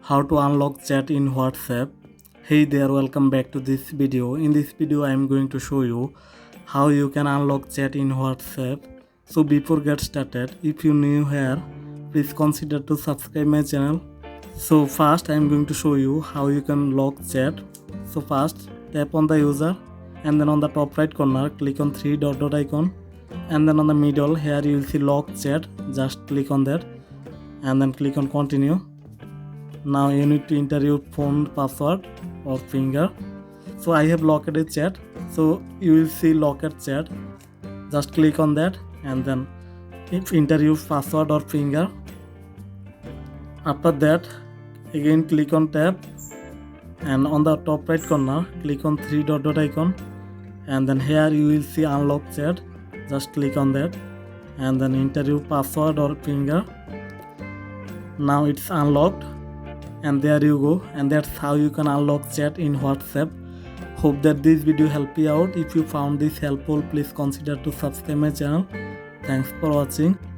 how to unlock chat in WhatsApp. Hey there, welcome back to this video. In this video I am going to show you how you can unlock chat in WhatsApp. So before get started, if you new here, please consider to subscribe my channel. So first I am going to show you how you can lock chat. So first tap on the user and then on the top right corner click on three dot icon, and then on the middle here you will see lock chat. Just click on that and then click on continue. Now you need to enter your phone password or finger. So I have locked a chat, so you will see locked chat. Just click on that and then if enter your password or finger. After that again click on tab and on the top right corner click on three dot icon, and then here you will see unlock chat. Just click on that and then enter your password or finger. Now it's unlocked, and there you go, and that's how you can unlock chat in WhatsApp. Hope that this video helped you out. If you found this helpful, please consider to subscribe my channel. Thanks for watching.